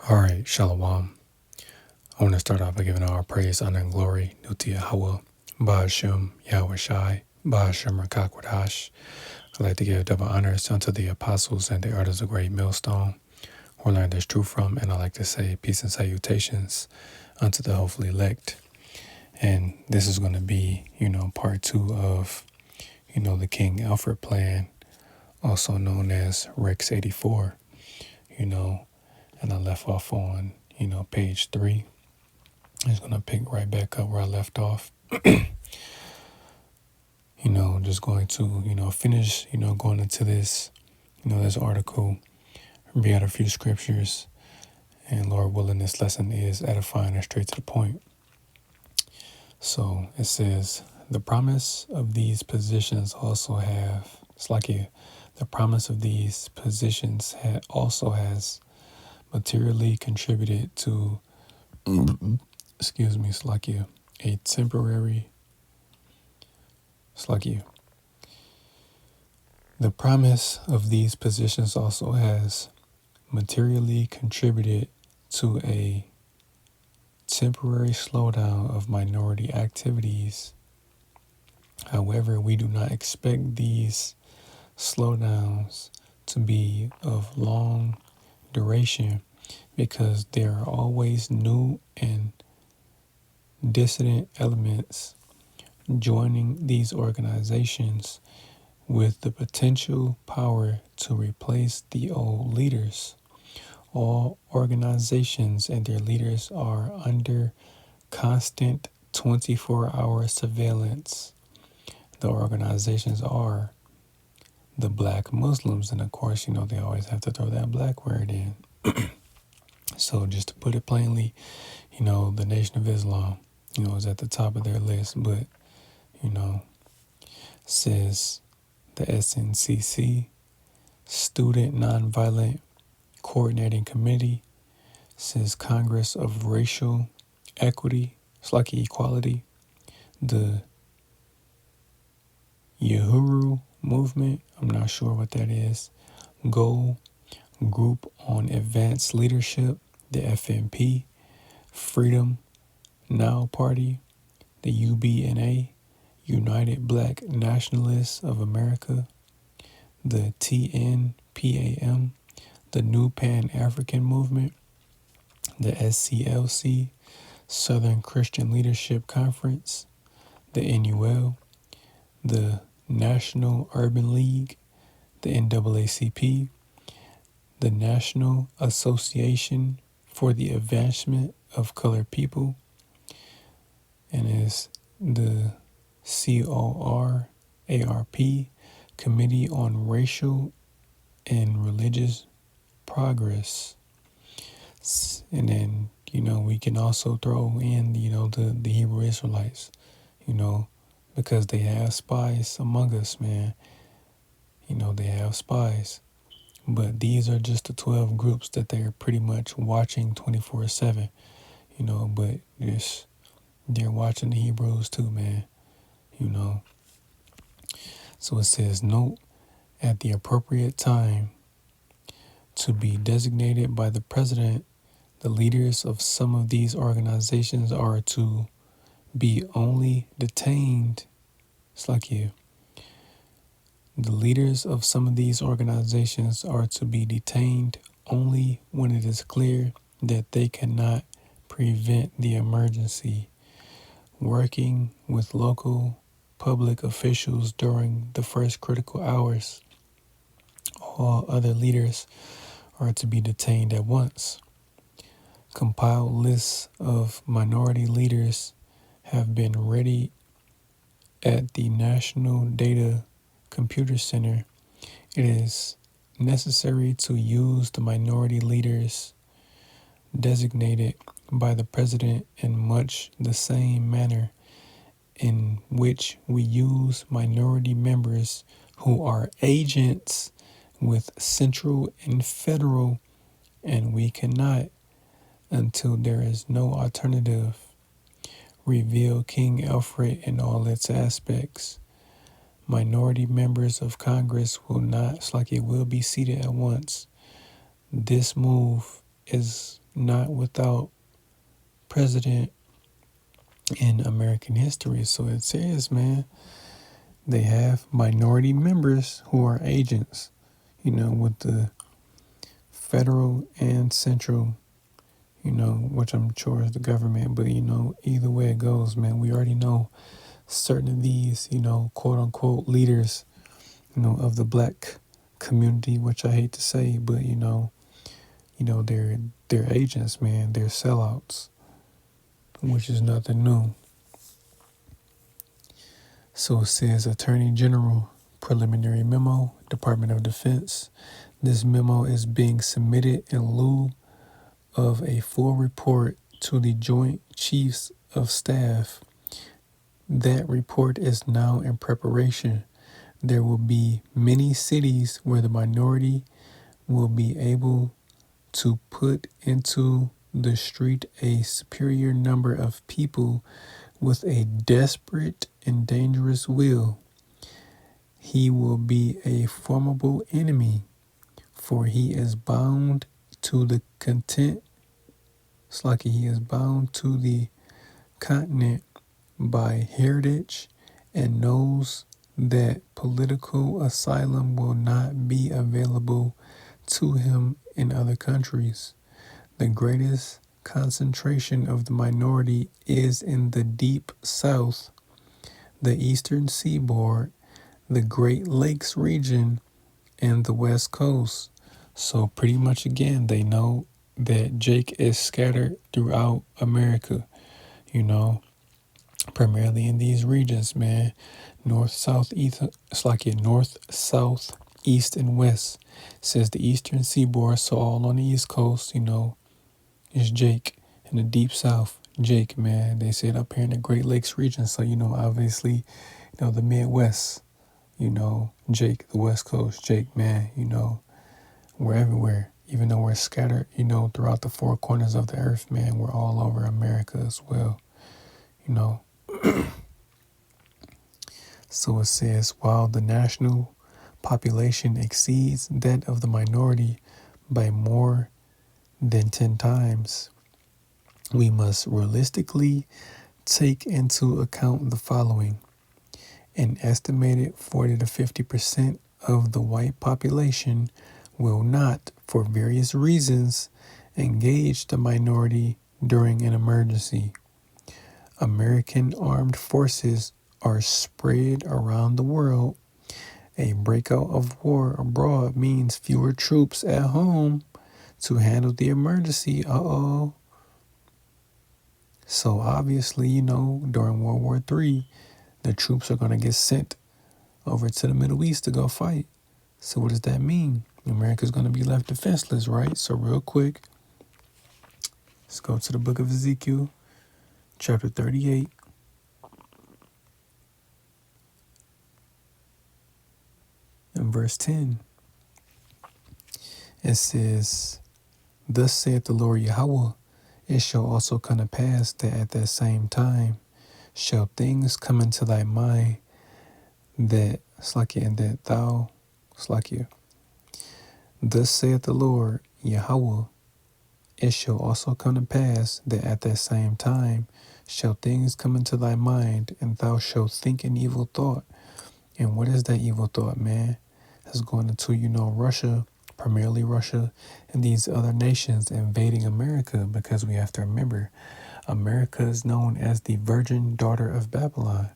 All right, Shalom. I want to start off by giving all praise, honor, and glory due to Yahweh, Ba'ashem, Yahweh Shai, Ba'ashem Rakakwadash. I'd like to give double honors unto the apostles and the elders of Great Millstone, who learned this truth from, and I like to say peace and salutations unto the hopefully elect. And this is going to be, part 2 of, the King Alfred plan, also known as Rex-84, and I left off on, page 3. I'm just going to pick right back up where I left off. Just going to, finish, going into this, this article, read out a few scriptures, and Lord willing, this lesson is edifying and straight to the point. So it says, the promise of these positions also have, the promise of these positions also has materially contributed to, a temporary, the promise of these positions also has materially contributed to a temporary slowdown of minority activities. However, we do not expect these slowdowns to be of long duration because there are always new and dissident elements joining these organizations with the potential power to replace the old leaders. All organizations and their leaders are under constant 24-hour surveillance. The organizations are the black Muslims, and of course, they always have to throw that black word in. So just to put it plainly, the Nation of Islam, is at the top of their list, but, says the SNCC, Student Nonviolent Coordinating Committee, says Congress of Racial Equality, the Uhuru Movement, I'm not sure what that is, Goal Group on Advanced Leadership, the FNP, Freedom Now Party, the UBNA, United Black Nationalists of America, the TNPAM, the New Pan-African Movement, the SCLC, Southern Christian Leadership Conference, the NUL, the National Urban League, the NAACP, the National Association for the Advancement of Colored People, and is the CORARP, Committee on Racial and Religious Progress. And then, we can also throw in, the Hebrew Israelites, because they have spies among us, man. They have spies. But these are just the 12 groups that they're pretty much watching 24/7, but they're watching the Hebrews too, man, So it says, note at the appropriate time to be designated by the president, the leaders of some of these organizations are to be only detained. The leaders of some of these organizations are to be detained only when it is clear that they cannot prevent the emergency. Working with local public officials during the first critical hours. All other leaders are to be detained at once. Compiled lists of minority leaders have been ready at the National Data Computer Center. It is necessary to use the minority leaders designated by the president in much the same manner in which we use minority members who are agents with central and federal, and we cannot, until there is no alternative, reveal King Alfred in all its aspects. Minority members of Congress will be seated at once. This move is not without precedent in American history. So it says, man, they have minority members who are agents, with the federal and central, which I'm sure is the government. But, either way it goes, man, we already know certain of these, quote unquote leaders, of the black community, which I hate to say, but, they're agents, man. They're sellouts, which is nothing new. So it says Attorney General Preliminary Memo, Department of Defense. This memo is being submitted in lieu of a full report to the Joint Chiefs of Staff. That report is now in preparation. There will be many cities where the minority will be able to put into the street a superior number of people with a desperate and dangerous will. He will be a formidable enemy, for he is bound to the content. It's like he is bound to the continent by heritage and knows that political asylum will not be available to him in other countries. The greatest concentration of the minority is in the deep south, the eastern seaboard, the Great Lakes region, and the West Coast. So pretty much again, they know that Jake is scattered throughout America, primarily in these regions, man. North, south, east. It's like north, south, east, and west. It says the eastern seaboard, so all on the east coast, is Jake. In the deep south, Jake, man. They said up here in the Great Lakes region, so obviously, the Midwest, Jake, the West Coast, Jake, man, we're everywhere. Even though we're scattered, throughout the four corners of the earth, man, we're all over America as well, So it says, while the national population exceeds that of the minority by more than 10 times, we must realistically take into account the following. An estimated 40 to 50% of the white population will not, for various reasons, engage the minority during an emergency. American armed forces are spread around the world. A breakout of war abroad means fewer troops at home to handle the emergency. So obviously, during World War III, the troops are going to get sent over to the Middle East to go fight. So what does that mean? America's going to be left defenseless, right? So real quick, let's go to the book of Ezekiel, chapter 38. And verse 10. It says, thus saith the Lord Yahweh, it shall also come to pass that at that same time shall things come into thy mind that thus saith the Lord Yahweh, it shall also come to pass that at that same time shall things come into thy mind, and thou shalt think an evil thought. And what is that evil thought, man? That's going into, Russia, primarily Russia, and these other nations invading America, because we have to remember, America is known as the virgin daughter of Babylon,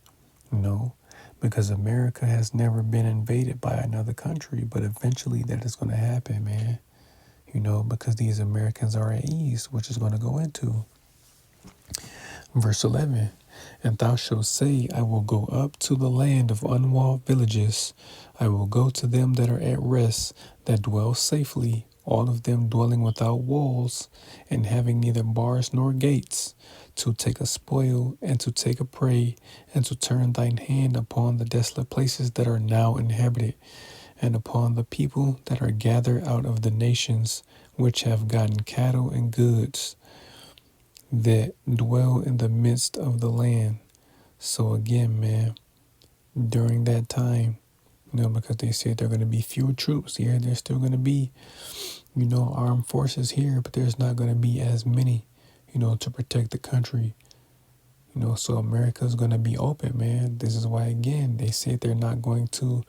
because America has never been invaded by another country, but eventually that is going to happen, man, because these Americans are at ease, which is going to go into verse 11. And thou shalt say, I will go up to the land of unwalled villages. I will go to them that are at rest, that dwell safely, all of them dwelling without walls, and having neither bars nor gates, to take a spoil, and to take a prey, and to turn thine hand upon the desolate places that are now inhabited, and upon the people that are gathered out of the nations, which have gotten cattle and goods, that dwell in the midst of the land. So again, man, during that time, because they said there are going to be fewer troops here. There's still going to be, armed forces here, but there's not going to be as many, to protect the country. So America's going to be open, man. This is why, again, they said they're not going to,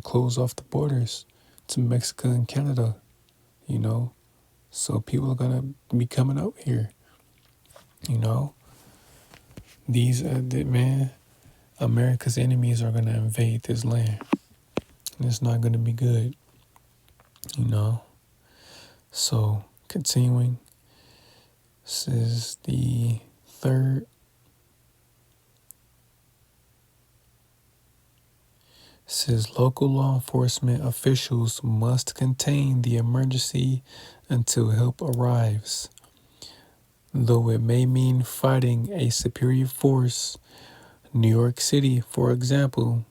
close off the borders to Mexico and Canada, So people are going to be coming out here, These, man, America's enemies are going to invade this land. And it's not going to be good, So, continuing, this is the third. Says local law enforcement officials must contain the emergency until help arrives. Though it may mean fighting a superior force, New York City, for example,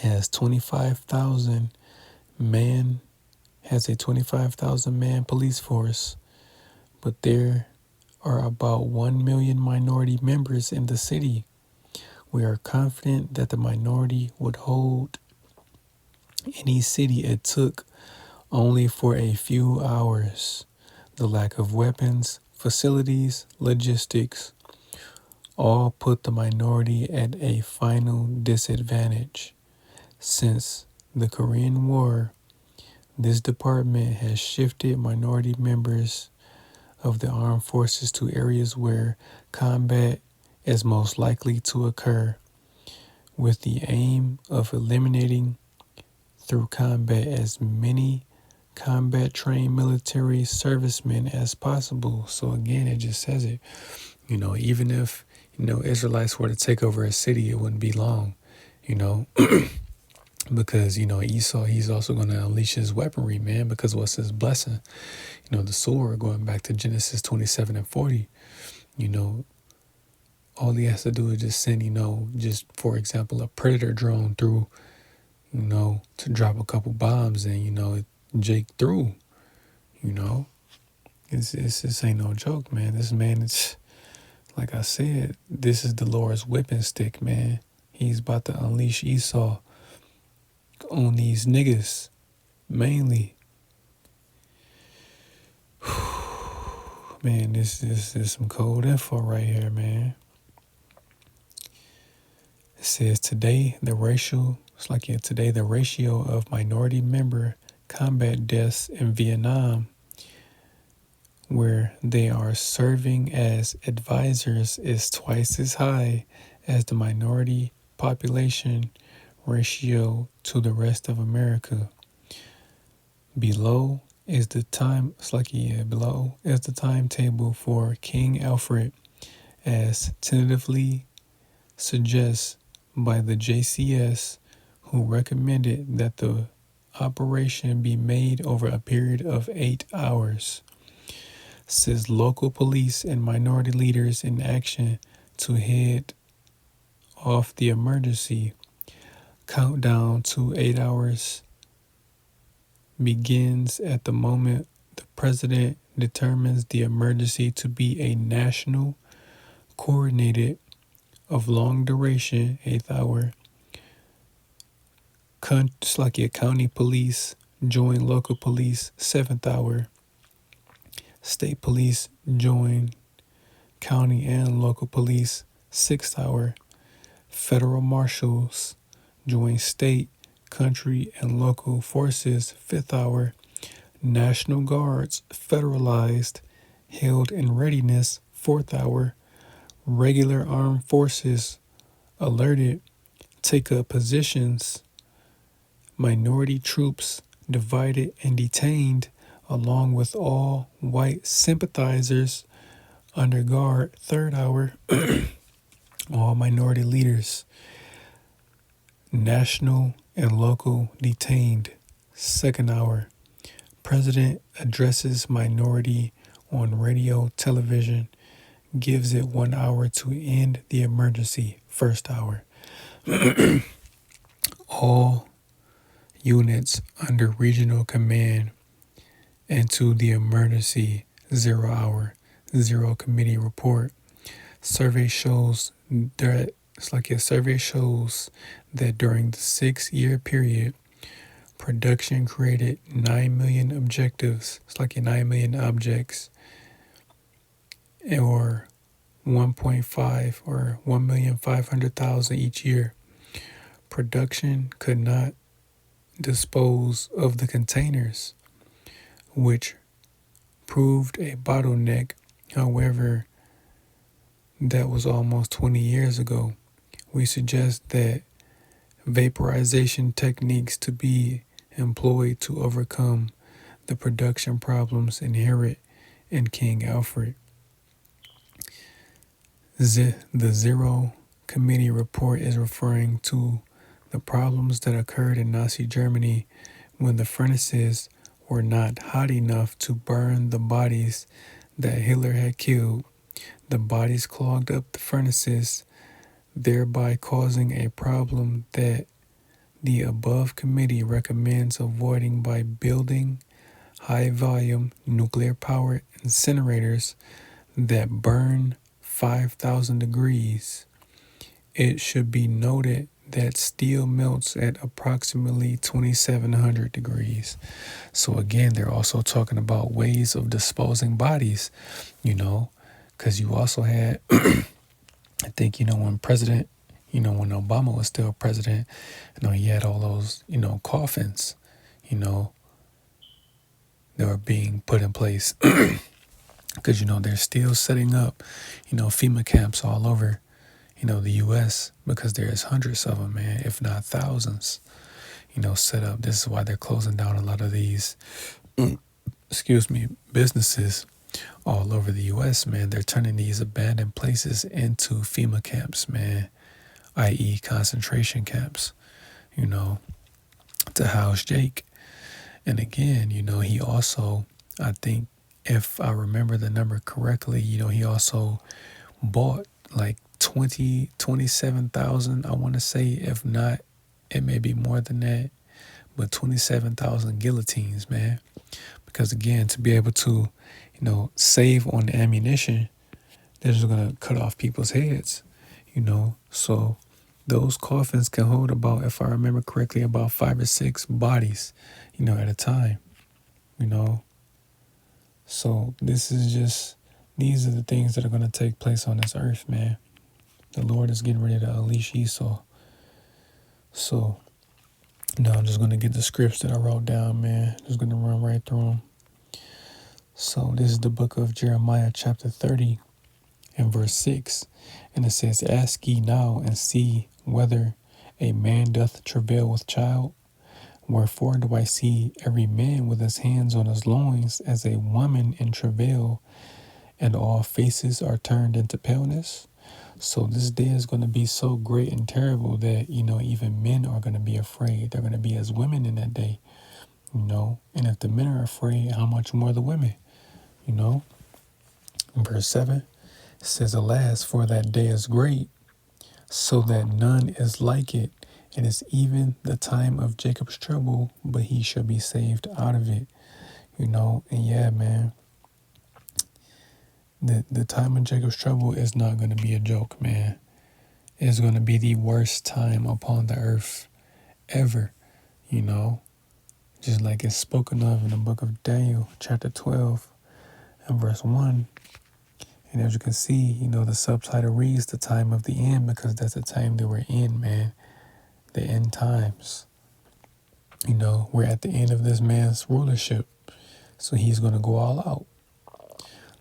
has 25,000 man has a 25,000 man police force, but there are about 1 million minority members in the city. We are confident that the minority would hold any city it took only for a few hours. The lack of weapons, facilities, logistics all put the minority at a final disadvantage. Since the Korean War, this department has shifted minority members of the armed forces to areas where combat is most likely to occur, with the aim of eliminating through combat as many combat-trained military servicemen as possible. So again, it just says it. Even if, Israelites were to take over a city, it wouldn't be long, because, Esau, he's also going to unleash his weaponry, man, because what's his blessing? The sword, going back to Genesis 27 and 40, all he has to do is just send, just for example, a predator drone through, to drop a couple bombs and, Jake through, this ain't no joke, man. This man, it's like I said, this is the Lord's whipping stick, man. He's about to unleash Esau on these niggas, mainly. Man, this is some cold info right here, man. It says today the ratio of minority member combat deaths in Vietnam, where they are serving as advisors, is twice as high as the minority population ratio to the rest of America. Below is the timetable for King Alfred, as tentatively suggests by the JCS, who recommended that the operation be made over a period of 8 hours. Says local police and minority leaders in action to head off the emergency. Countdown to 8 hours begins at the moment the president determines the emergency to be a national, coordinated, of long duration, 8th hour. County police join local police, 7th hour. State police join county and local police, 6th hour. Federal marshals join state, country, and local forces, 5th hour. National Guards, federalized, held in readiness, 4th hour. Regular armed forces, alerted, take up positions. Minority troops, divided and detained, along with all white sympathizers, under guard, 3rd hour. All minority leaders, national and local, detained, 2nd hour. President addresses minority on radio, television, gives it 1 hour to end the emergency, 1st hour. All units under regional command into the emergency, 0 hour, 0 committee report. Survey shows that It's like a survey shows that during the 6 year period, production created 9 million objectives. It's like a 9 million objects, or 1.5 or 1,500,000 each year. Production could not dispose of the containers, which proved a bottleneck. However, that was almost 20 years ago. We suggest that vaporization techniques to be employed to overcome the production problems inherent in King Alfred. The Zero Committee report is referring to the problems that occurred in Nazi Germany when the furnaces were not hot enough to burn the bodies that Hitler had killed. The bodies clogged up the furnaces, thereby causing a problem that the above committee recommends avoiding by building high-volume nuclear-powered incinerators that burn 5,000 degrees. It should be noted that steel melts at approximately 2,700 degrees. So again, they're also talking about ways of disposing bodies, because you also had, I think, when when Obama was still president, he had all those, coffins, that were being put in place. Because, they're still setting up, FEMA camps all over, the U.S. because there's hundreds of them, man, if not thousands, set up. This is why they're closing down a lot of these, businesses all over the U.S., man. They're turning these abandoned places into FEMA camps, man, i.e. concentration camps, to house Jake. And again, he also, I think, if I remember the number correctly, he also bought like 27,000, I want to say. If not, it may be more than that, but 27,000 guillotines, man. Because again, to be able to, save on the ammunition, they're just going to cut off people's heads, So those coffins can hold about, if I remember correctly, about 5 or 6 bodies, at a time, So these are the things that are going to take place on this earth, man. The Lord is getting ready to unleash Esau. So, I'm just going to get the scripts that I wrote down, man. Just going to run right through them. So this is the book of Jeremiah, chapter 30 and verse 6. And it says, "Ask ye now and see whether a man doth travail with child. Wherefore do I see every man with his hands on his loins as a woman in travail, and all faces are turned into paleness?" So this day is going to be so great and terrible that, even men are going to be afraid. They're going to be as women in that day, And if the men are afraid, how much more the women, In verse 7, it says, "Alas, for that day is great, so that none is like it. It is even the time of Jacob's trouble, but he shall be saved out of it." And yeah, man, the time of Jacob's trouble is not going to be a joke, man. It's going to be the worst time upon the earth ever, just like it's spoken of in the book of Daniel, chapter 12 and verse 1. And as you can see, the subtitle reads "The Time of the End," because that's the time that we're in, man. The end times. We're at the end of this man's rulership. So he's going to go all out.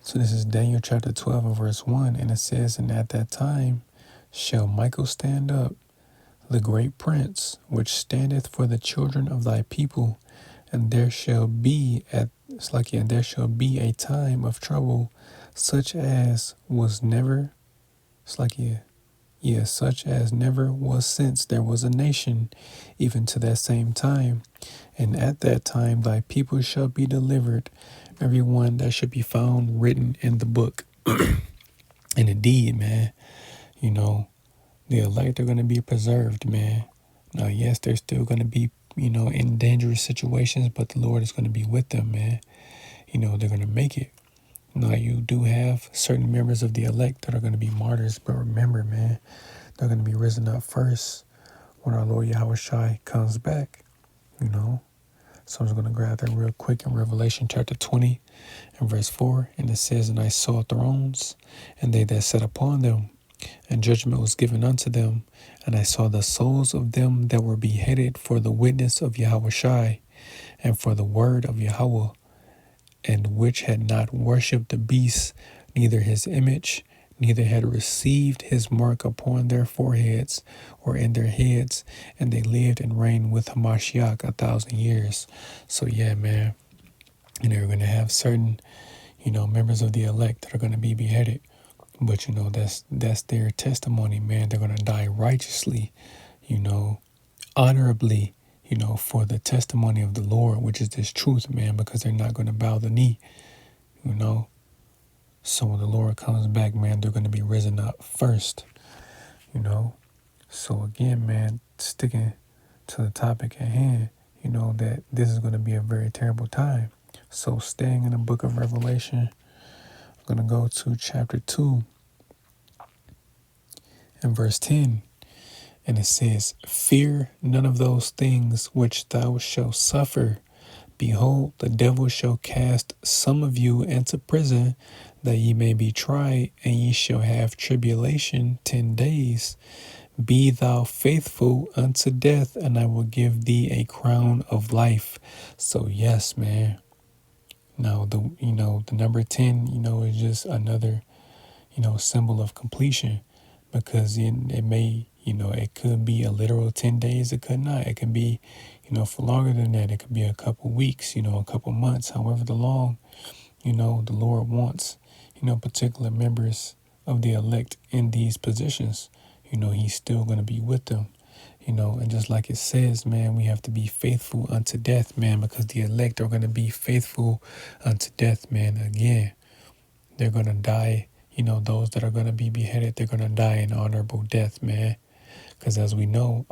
So this is Daniel chapter 12 and verse 1. And it says, "And at that time shall Michael stand up, the great prince, which standeth for the children of thy people. And there shall be there shall be a time of trouble, such as was never, such as never was since there was a nation, even to that same time. And at that time thy people shall be delivered, every one that should be found written in the book." And indeed, man, the elect are going to be preserved, man. Now, yes, they're still going to be, in dangerous situations, but the Lord is going to be with them, man. They're going to make it. Now, you do have certain members of the elect that are going to be martyrs, but remember, man, They're going to be risen up first when our Lord Yahweh Shai comes back, you know. So I'm just going to grab that real quick in Revelation chapter 20 and verse 4. And it says, "And I saw thrones, and they that sat upon them, and judgment was given unto them. And I saw the souls of them that were beheaded for the witness of Yahweh Shai, and for the word of Yahweh, and which had not worshipped the beast, neither his image, neither had received his mark upon their foreheads or in their heads, and they lived and reigned with Hamashiach 1,000 years." So yeah, man, and they're going to have certain, members of the elect that are going to be beheaded. But that's their testimony, man. They're going to die righteously, honorably, for the testimony of the Lord, which is this truth, man, because they're not going to bow the knee, you know. So when the Lord comes back, man, they're going to be risen up first, you know. So again, man, sticking to the topic at hand, that this is going to be a very terrible time. So staying in the book of Revelation, I'm going to go to chapter 2 and verse 10. And it says, "Fear none of those things which thou shalt suffer. Behold, the devil shall cast some of you into prison, that ye may be tried, and ye shall have tribulation 10 days. Be thou faithful unto death, and I will give thee a crown of life." So yes, man. Now the number 10, is just another, symbol of completion, because it may, it could be a literal 10 days. It could not. It could be, for longer than that. It could be a couple weeks, a couple months, however the long, the Lord wants, particular members of the elect in these positions. He's still going to be with them, and just like it says, man, we have to be faithful unto death, man, because the elect are going to be faithful unto death, man. Again, they're going to die. Those that are going to be beheaded, they're going to die an honorable death, man. Because as we know,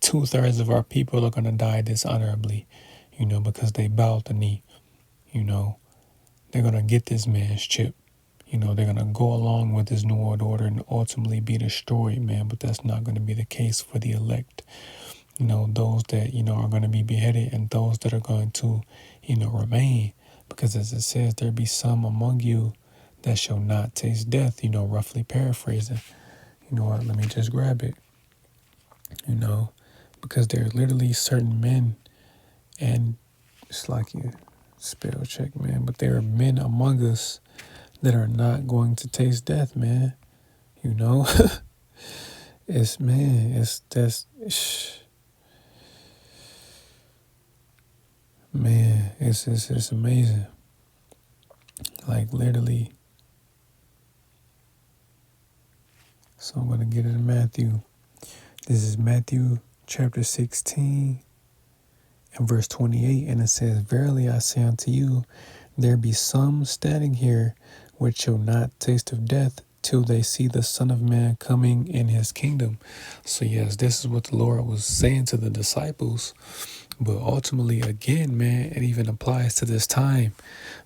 2/3 of our people are going to die dishonorably, because they bowed the knee. They're going to get this man's chip. They're going to go along with this New World Order and ultimately be destroyed, man. But that's not going to be the case for the elect. Those that, are going to be beheaded, and those that are going to, remain. Because as it says, there be some among you that shall not taste death, roughly paraphrasing. You know what, let me just grab it. Because there are literally certain men, and it's like you spell check, man, but there are men among us that are not going to taste death, man. It's, man, man, it's amazing. Like literally. So I'm going to get it in Matthew. This is Matthew chapter 16 and verse 28. And it says, "Verily I say unto you, there be some standing here which shall not taste of death till they see the Son of Man coming in his kingdom." So yes, this is what the Lord was saying to the disciples. But ultimately, again, man, it even applies to this time,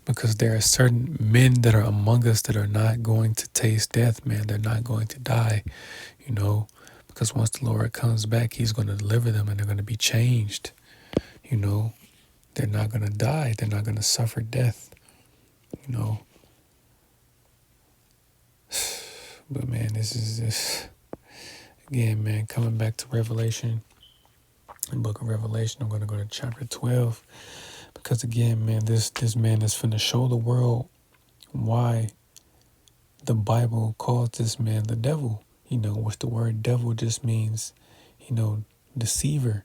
because there are certain men that are among us that are not going to taste death, man. They're not going to die, because once the Lord comes back, he's going to deliver them, and they're going to be changed. They're not going to die. They're not going to suffer death, But man, this is this again, man, coming back to Revelation, the book of Revelation. I'm going to go to chapter 12, because again, man, this man is finna show the world why the Bible calls this man the devil, which the word devil just means, deceiver,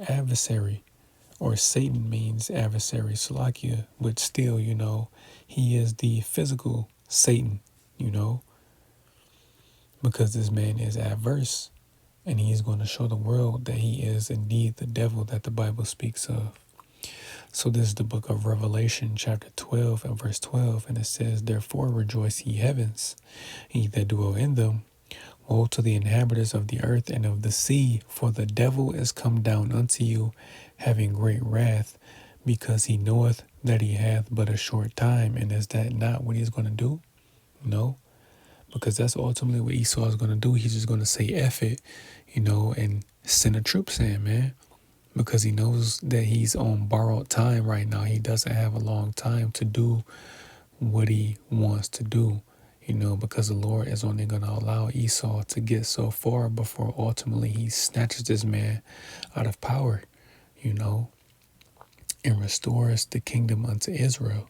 adversary, or Satan means adversary, Salakia, but still, he is the physical Satan, because this man is adverse, and he is going to show the world that he is indeed the devil that the Bible speaks of. So this is the book of Revelation, chapter 12 and verse 12, and it says, "Therefore rejoice ye heavens, ye that dwell in them. Woe to the inhabitants of the earth and of the sea, for the devil is come down unto you, having great wrath, because he knoweth that he hath but a short time." And is that not what he's going to do? No. because that's ultimately what Esau is going to do. He's just going to say F it, and send the troops in, man, because he knows that he's on borrowed time right now. He doesn't have a long time to do what he wants to do, because the Lord is only going to allow Esau to get so far before ultimately he snatches this man out of power, and restores the kingdom unto Israel,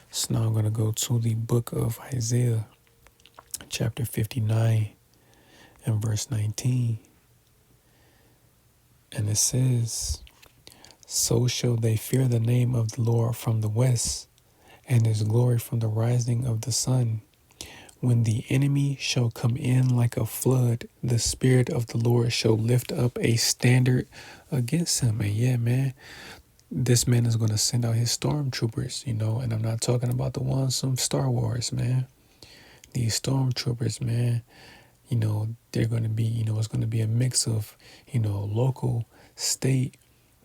So now I'm going to go to the book of Isaiah, chapter 59 and verse 19. And it says, "So shall they fear the name of the Lord from the west, and his glory from the rising of the sun. When the enemy shall come in like a flood, the Spirit of the Lord shall lift up a standard against him." And yeah, man, this man is going to send out his stormtroopers, and I'm not talking about the ones from Star Wars, man. These stormtroopers, man, they're going to be, it's going to be a mix of, local, state,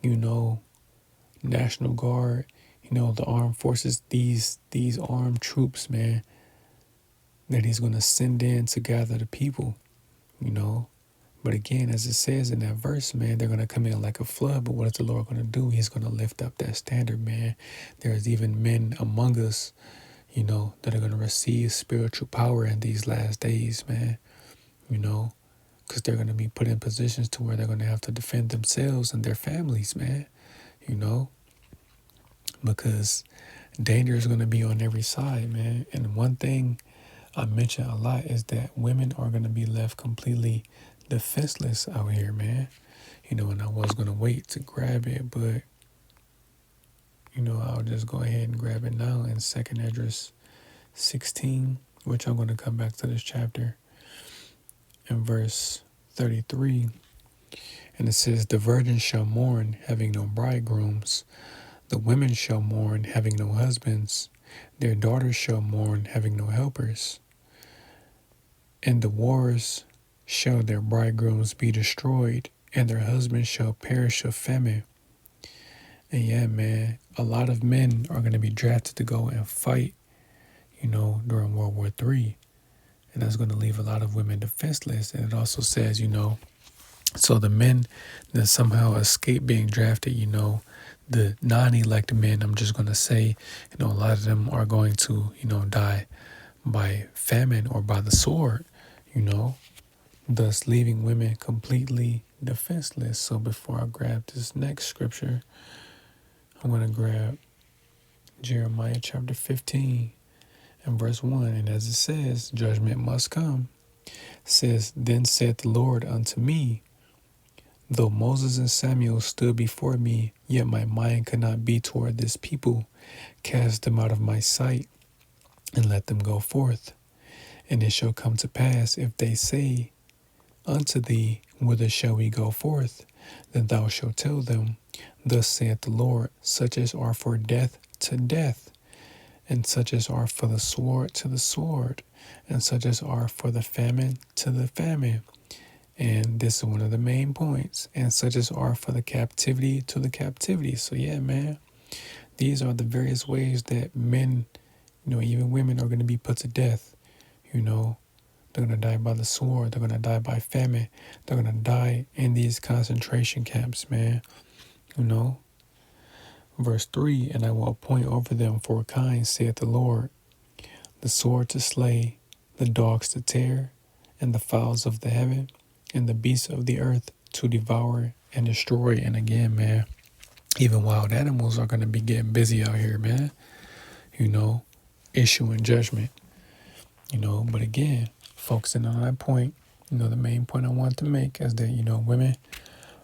National Guard, the armed forces, these armed troops, man, that he's going to send in to gather the people, But again, as it says in that verse, man, they're going to come in like a flood. But what is the Lord going to do? He's going to lift up that standard, man. There's even men among us, that are going to receive spiritual power in these last days, man, because they're going to be put in positions to where they're going to have to defend themselves and their families, man, because danger is going to be on every side, man. And one thing I mention a lot is that women are going to be left completely defenseless out here, man. And I was going to wait to grab it, but, I'll just go ahead and grab it now in 2nd Esdras 16, which I'm going to come back to this chapter in verse 33. And it says, "The virgins shall mourn, having no bridegrooms. The women shall mourn, having no husbands. Their daughters shall mourn, having no helpers. And the wars shall their bridegrooms be destroyed, and their husbands shall perish of famine." And yeah, man, a lot of men are going to be drafted to go and fight, during World War III. And that's going to leave a lot of women defenseless. And it also says, so the men that somehow escape being drafted, the non-elect men, I'm just going to say, a lot of them are going to, die by famine or by the sword, thus leaving women completely defenseless. So before I grab this next scripture, I'm going to grab Jeremiah chapter 15 and verse 1. And as it says, judgment must come. It says, "Then said the Lord unto me, though Moses and Samuel stood before me, yet my mind could not be toward this people. Cast them out of my sight, and let them go forth. And it shall come to pass, if they say unto thee, whither shall we go forth? Then thou shalt tell them, Thus saith the Lord, such as are for death to death, and such as are for the sword to the sword, and such as are for the famine to the famine." And this is one of the main points. "And such as are for the captivity to the captivity." So yeah, man, these are the various ways that men, even women, are going to be put to death. They're going to die by the sword. They're going to die by famine. They're going to die in these concentration camps, man. Verse 3, "And I will appoint over them 4 kinds, saith the Lord, the sword to slay, the dogs to tear, and the fowls of the heaven, and the beasts of the earth to devour and destroy." And again, man, even wild animals are going to be getting busy out here, man, issuing judgment, But again, focusing on that point, the main point I want to make is that, women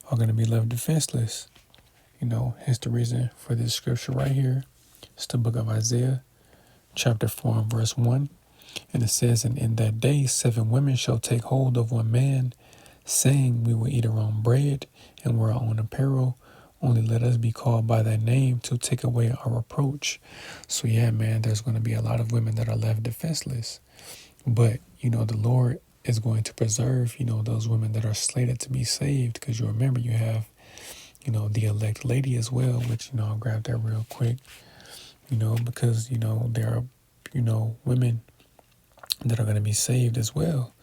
are going to be left defenseless. Hence the reason for this scripture right here. It's the book of Isaiah, chapter 4 and verse 1. And it says, "And in that day 7 women shall take hold of one man, saying, We will eat our own bread and wear our own apparel. Only let us be called by thy name to take away our reproach." So yeah, man, there's going to be a lot of women that are left defenseless. But, the Lord is going to preserve, those women that are slated to be saved. Because you remember, you have, the elect lady as well, which, I'll grab that real quick, because, there are, women that are going to be saved as well.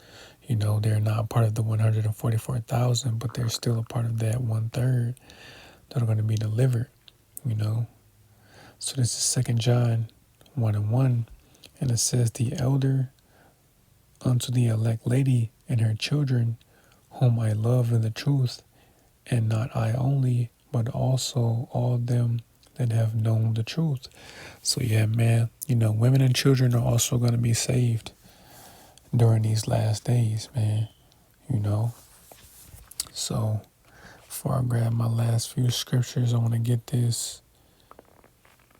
They're not part of the 144,000, but they're still a part of that 1/3 that are going to be delivered, you know. So this is 2 John 1:1, and it says, "The elder unto the elect lady and her children, whom I love in the truth, and not I only, but also all them that have known the truth." So yeah, man, women and children are also going to be saved during these last days, man, you know. So before I grab my last few scriptures, I want to get this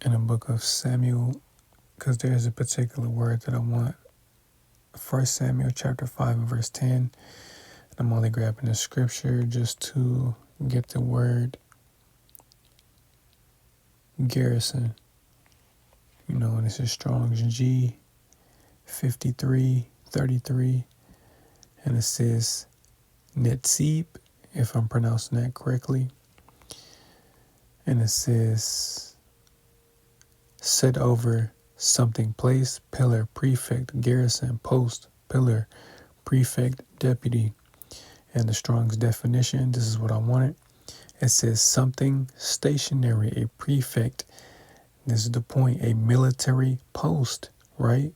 in the book of Samuel, because there's a particular word that I want. 1 Samuel chapter 5 and verse 10. I'm only grabbing the scripture just to get the word garrison. And this is Strong's G 5333, and it says Netzib, if I'm pronouncing that correctly. And it says set over something, place, pillar, prefect, garrison, post, pillar, prefect, deputy. And the Strong's definition, this is what I wanted. It says something stationary, a prefect. This is the point, a military post, right?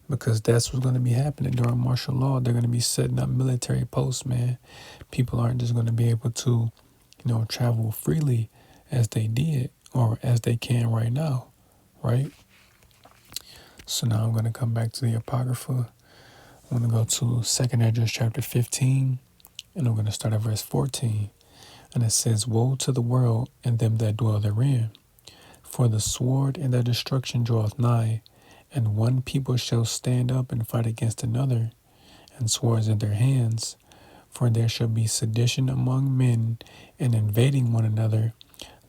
Because that's what's going to be happening during martial law. They're going to be setting up military posts, man. People aren't just going to be able to, travel freely as they did or as they can right now, right? So now I'm going to come back to the Apocrypha. I'm going to go to 2 Esdras chapter 15, and I'm going to start at verse 14. And it says, "Woe to the world and them that dwell therein, for the sword and their destruction draweth nigh, and one people shall stand up and fight against another, and swords in their hands. For there shall be sedition among men, and invading one another.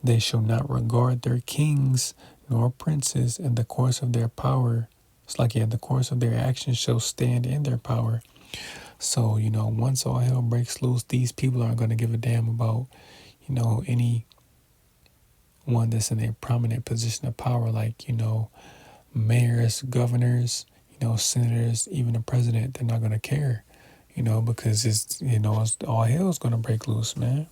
They shall not regard their kings nor princes, and the course of their power." It's like, the course of their actions shall stand in their power. So, once all hell breaks loose, these people aren't going to give a damn about, any one that's in a prominent position of power, like, mayors, governors, senators, even the president. They're not going to care, because it's all hell's going to break loose, man.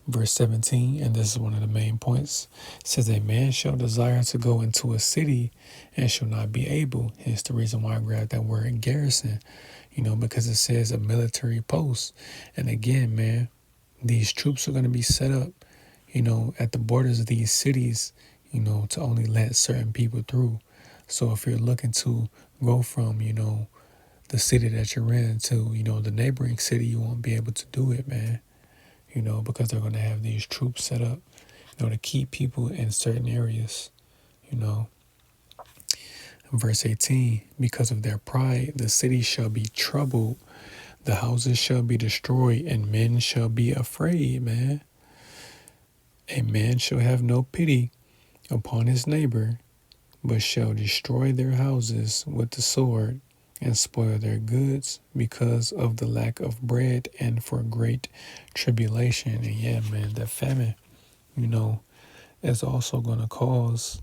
Verse 17, and this is one of the main points, says, "A man shall desire to go into a city and shall not be able." Hence the reason why I grabbed that word garrison, because it says a military post. And again, man, these troops are going to be set up, at the borders of these cities, to only let certain people through. So if you're looking to go from, the city that you're in to, the neighboring city, you won't be able to do it, man. Because they're going to have these troops set up, to keep people in certain areas, Verse 18, "Because of their pride, the city shall be troubled, the houses shall be destroyed, and men shall be afraid," man. "A man shall have no pity upon his neighbor, but shall destroy their houses with the sword, and spoil their goods because of the lack of bread and for great tribulation." And yeah, man, that famine, is also going to cause,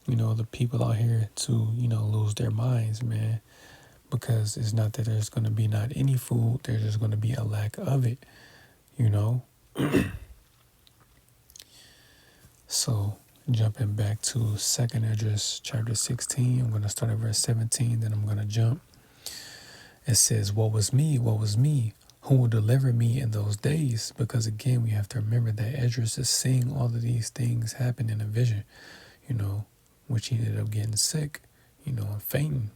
the people out here to, lose their minds, man. Because it's not that there's going to be not any food, there's just going to be a lack of it, So jumping back to 2 Esdras chapter 16, I'm going to start at verse 17, then I'm going to jump. It says, "Woe was me, woe was me, who will deliver me in those days?" Because again, we have to remember that Esdras is seeing all of these things happen in a vision, which he ended up getting sick, and fainting,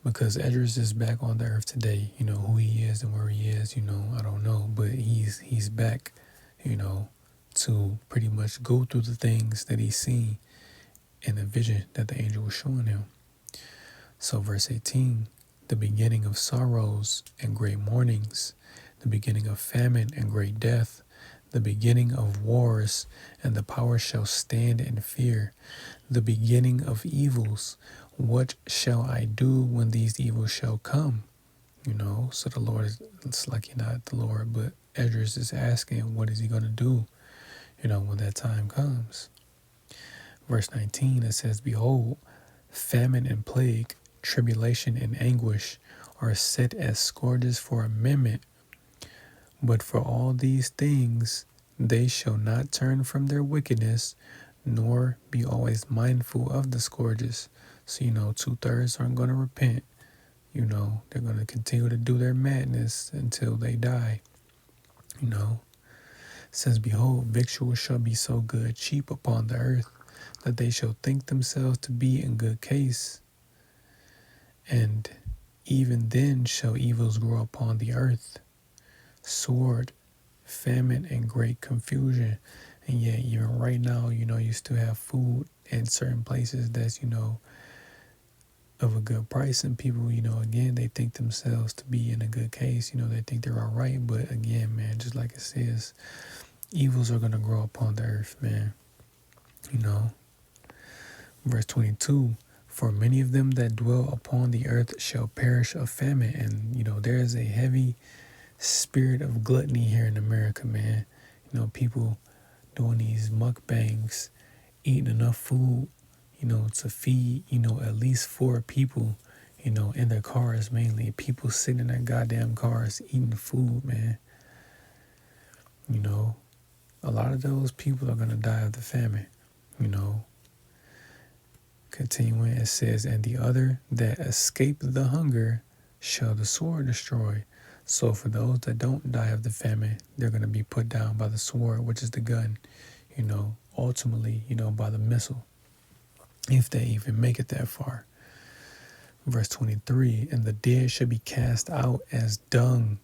because Esdras is back on the earth today. Who he is and where he is, I don't know, but he's back, to pretty much go through the things that he's seen in the vision that the angel was showing him. So verse 18, "The beginning of sorrows and great mournings, the beginning of famine and great death, the beginning of wars, and the power shall stand in fear, the beginning of evils. What shall I do when these evils shall come?" So the Lord it's like not the Lord, but Esdras is asking, what is he going to do, when that time comes? Verse 19, it says, behold, famine and plague, tribulation and anguish are set as scourges for a moment, but for all these things they shall not turn from their wickedness, nor be always mindful of the scourges. So, 2/3 aren't going to repent. They're going to continue to do their madness until they die. It says, behold, victuals shall be so good, cheap upon the earth, that they shall think themselves to be in good case. And even then shall evils grow upon the earth, sword, famine, and great confusion. And yet, even right now, you still have food in certain places that's, of a good price. And people, again, they think themselves to be in a good case. They think they're all right. But again, man, just like it says, evils are going to grow upon the earth, man. Verse 22, for many of them that dwell upon the earth shall perish of famine. And, there is a heavy spirit of gluttony here in America, man. People doing these mukbangs, eating enough food, to feed, at least 4 people, in their cars mainly. People sitting in their goddamn cars eating food, man. A lot of those people are going to die of the famine, Continuing, it says, and the other that escape the hunger shall the sword destroy. So for those that don't die of the famine, they're going to be put down by the sword, which is the gun, ultimately, by the missile, if they even make it that far. Verse 23, and the dead shall be cast out as dung,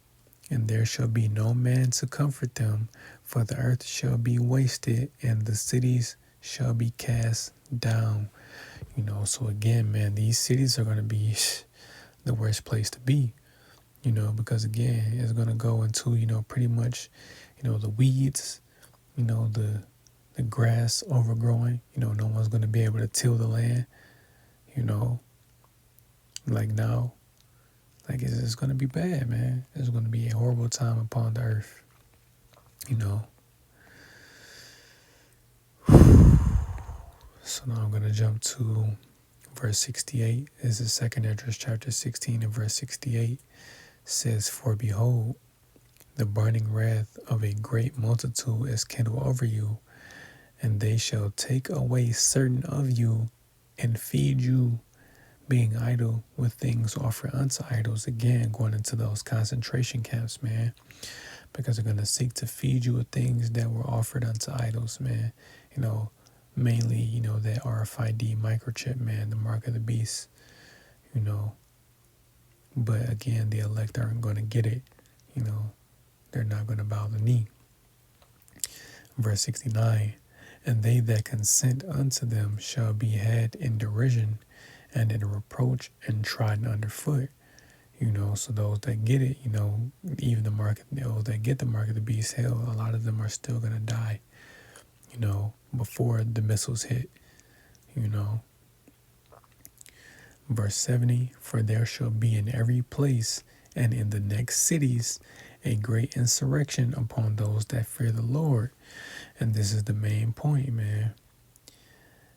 and there shall be no man to comfort them, for the earth shall be wasted, and the cities shall be cast down. So again, man, these cities are going to be the worst place to be, because again, it's going to go into, pretty much, the weeds, the grass overgrowing, no one's going to be able to till the land, like now, like it's going to be bad, man. It's going to be a horrible time upon the earth, So now I'm going to jump to verse 68. This is 2nd Esdras chapter 16 and verse 68. Says, for behold, the burning wrath of a great multitude is kindled over you, and they shall take away certain of you and feed you, being idle with things offered unto idols. Again, going into those concentration camps, man, because they're going to seek to feed you with things that were offered unto idols, man. Mainly, that RFID microchip, man, the mark of the beast, But again, the elect aren't going to get it, They're not going to bow the knee. Verse 69, and they that consent unto them shall be had in derision and in reproach and trodden underfoot. So those that get it, even those that get the mark of the beast, hell, a lot of them are still going to die, before the missiles hit, Verse 70, for there shall be in every place and in the next cities a great insurrection upon those that fear the Lord. And this is the main point, man.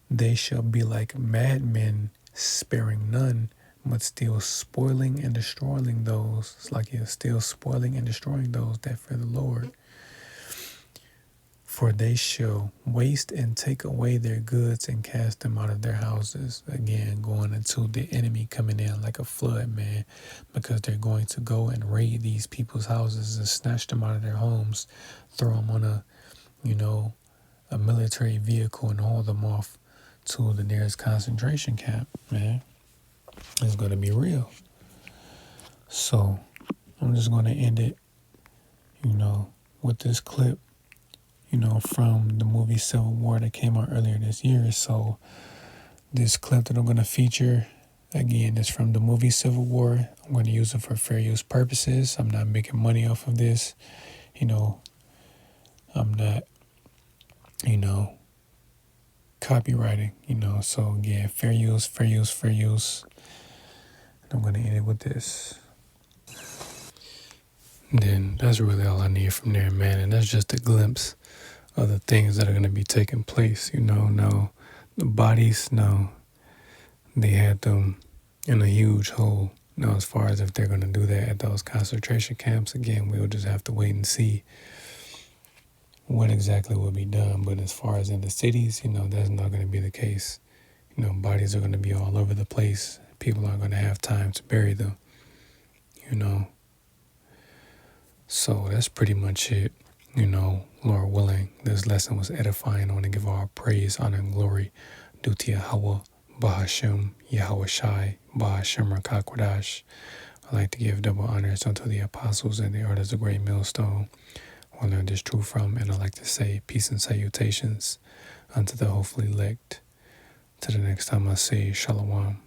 They shall be like madmen, sparing none, but still spoiling and destroying those. It's like you're still spoiling and destroying those that fear the Lord. For they shall waste and take away their goods and cast them out of their houses. Again, going into the enemy coming in like a flood, man, because they're going to go and raid these people's houses and snatch them out of their homes, throw them on a military vehicle and haul them off to the nearest concentration camp, man. It's going to be real. So I'm just going to end it, with this clip, from the movie Civil War that came out earlier this year. So this clip that I'm going to feature, again, is from the movie Civil War. I'm going to use it for fair use purposes. I'm not making money off of this. I'm not, copywriting, So again, fair use, fair use, fair use. And I'm going to end it with this. And then that's really all I need from there, man. And that's just a glimpse of the things that are going to be taking place, Now, The bodies, no, they had them in a huge hole. Now, as far as if they're going to do that at those concentration camps, again, we'll just have to wait and see what exactly will be done. But as far as in the cities, that's not going to be the case. Bodies are going to be all over the place. People aren't going to have time to bury them, So that's pretty much it. Lord willing, this lesson was edifying. I want to give all praise, honor, and glory due to Yahweh, Bahashem, Yahweh Shai, Bahashem Rakakwadash. I like to give double honors unto the apostles and the artists of the great millstone, who I learned this truth from, and I like to say peace and salutations unto the hopefully elect. To the next time I say Shalom.